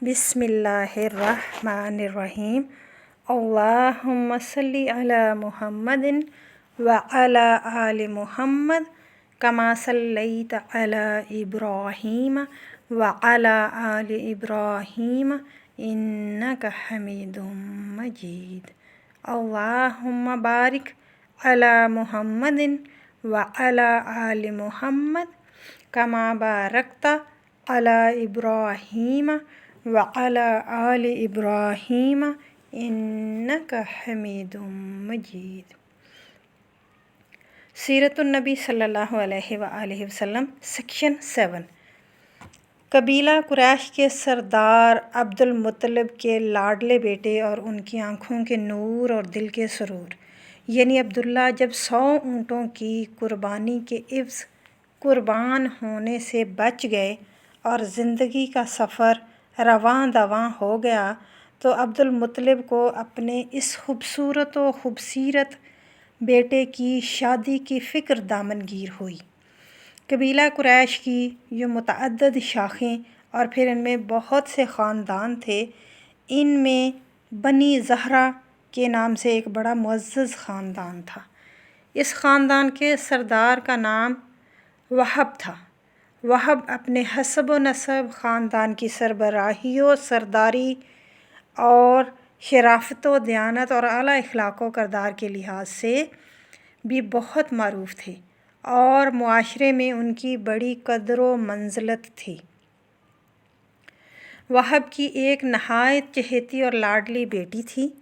बिस्मिल्लाहिर्रहमानिर्रहीम। अल्लाहुम्मा सल्ली अला मुहम्मदिन व अला आलि मुहम्मद कमा सल्लैता अला इब्राहीम व अला आलि इब्राहीम इन्नका हमीदुम मजीद। अल्लाहुम्मा बारिक अला मुहम्मदिन व अला आलि मुहम्मद कमा बारकता अला इब्राहीम व अला आलि इब्राहीम इन्नका हमीदुम मजीद। सीरतुन नबी सल्लल्लाहु अलैहि वसल्लम सेक्शन 7। कबीला कुरैश के सरदार अब्दुल मुत्तलिब के लाडले बेटे और उनकी आँखों के नूर और दिल के सुरूर यानी अब्दुल्ला जब 100 ऊँटों की कुर्बानी के इव्ज़ कुर्बान होने से बच गए और ज़िंदगी का सफ़र रवां दवां हो गया तो अब्दुल मुत्तलिब को अपने इस खूबसूरत व खूबसीरत बेटे की शादी की फ़िक्र दामनगीर हुई। कबीला कुरैश की जो मुतअद्दिद शाखें और फिर इनमें बहुत से ख़ानदान थे, इनमें बनी ज़हरा के नाम से एक बड़ा मुअज़्ज़ज़ ख़ानदान था। इस ख़ानदान के सरदार का नाम वहब था। वहब अपने हसब व नसब ख़ानदान की सरबराही व सरदारी और शराफ़त व दयानत और आला अखलाक़ व किरदार के लिहाज से भी बहुत मारूफ़ थे और मुआशरे में उनकी बड़ी क़द्र व मंज़िलत थी। वहब की एक नहायत चहेती और लाडली बेटी थी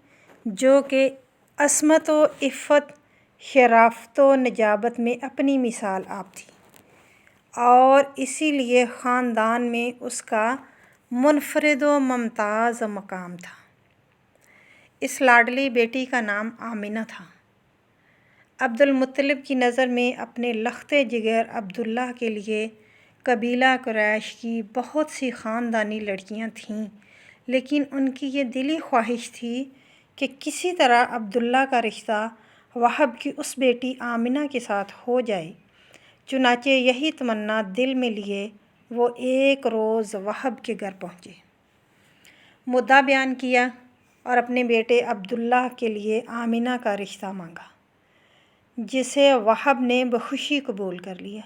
जो कि असमत व इफ़्फ़त, शराफ़त व नजाबत में अपनी मिसाल आप थी और इसीलिए ख़ानदान में उसका मुनफ़रिद व मुमताज़ मकाम था। इस लाडली बेटी का नाम आमिना था। अब्दुल मुत्तलिब की नज़र में अपने लख्ते जिगर अब्दुल्ला के लिए कबीला कुरैश की बहुत सी ख़ानदानी लड़कियां थीं, लेकिन उनकी ये दिली ख्वाहिश थी कि किसी तरह अब्दुल्ला का रिश्ता वहब की उस बेटी आमिना के साथ हो जाए। चुनाचे यही तमन्ना दिल में लिए वो एक रोज़ वहब के घर पहुँचे, मुद्दा बयान किया और अपने बेटे अब्दुल्ला के लिए आमिना का रिश्ता मांगा, जिसे वहब ने बखुशी कबूल कर लिया।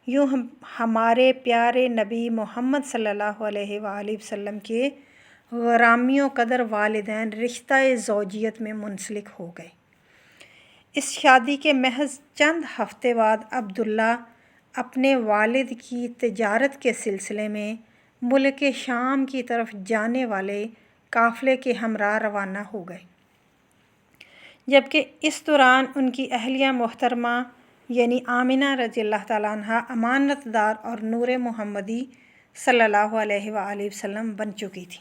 यूँ हमारे प्यारे नबी मोहम्मद सल्लल्लाहु अलैहि वसल्लम के ग़रामी व क़दर वालिदैन रिश्ता-ए ज़ौजियत में मुंसलिक हो गए। इस शादी के महज़ चंद हफ़्ते बाद अब्दुल्ला अपने वालिद की तिजारत के सिलसिले में मुल्क शाम की तरफ जाने वाले काफ़िले के हमरा रवाना हो गए, जबकि इस दौरान उनकी अहलिया मोहतरमा यानी आमिना रज़ियल्लाहु ताला अन्हा अमानतदार और नूर मुहम्मदी सल्लल्लाहु अलैहि वसल्लम बन चुकी थी।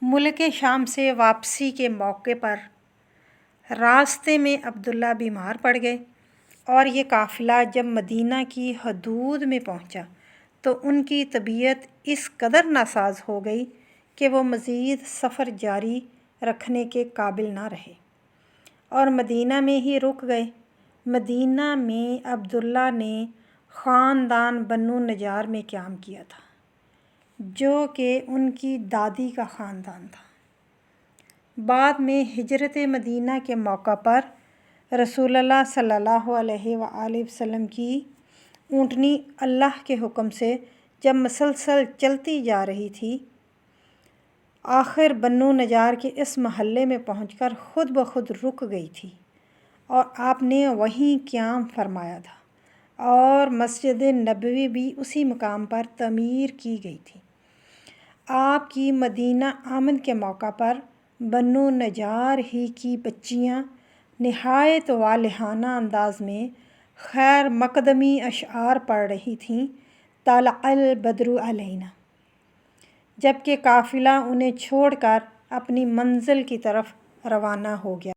मुल्क शाम से वापसी के मौके पर रास्ते में अब्दुल्ला बीमार पड़ गए और ये काफ़िला जब मदीना की हदूद में पहुंचा तो उनकी तबीयत इस कदर नासाज हो गई कि वो मज़ीद सफ़र जारी रखने के काबिल ना रहे और मदीना में ही रुक गए। मदीना में अब्दुल्ला ने ख़ानदान बन्नू नजार में क़याम किया था, जो कि उनकी दादी का ख़ानदान था। बाद में हिजरत मदीना के मौका पर रसूलुल्लाह सल्लल्लाहु अलैहि वसल्लम की ऊँटनी अल्लाह के हुक्म से जब मसलसल चलती जा रही थी, आखिर बन्नू नजार के इस महल्ले में पहुंचकर ख़ुद ब खुद रुक गई थी और आपने वहीं क़याम फरमाया था और मस्जिद नबवी भी उसी मकाम पर तमीर की गई थी। आपकी मदीना आमद के मौका पर बन्नू नजार ही की बच्चियाँ निहायत वालिहाना अंदाज में खैर मकदमी अशआर पढ़ रही थीं, तलअल बद्रु अलैना, जबकि काफ़िला उन्हें छोड़कर अपनी मंजिल की तरफ रवाना हो गया।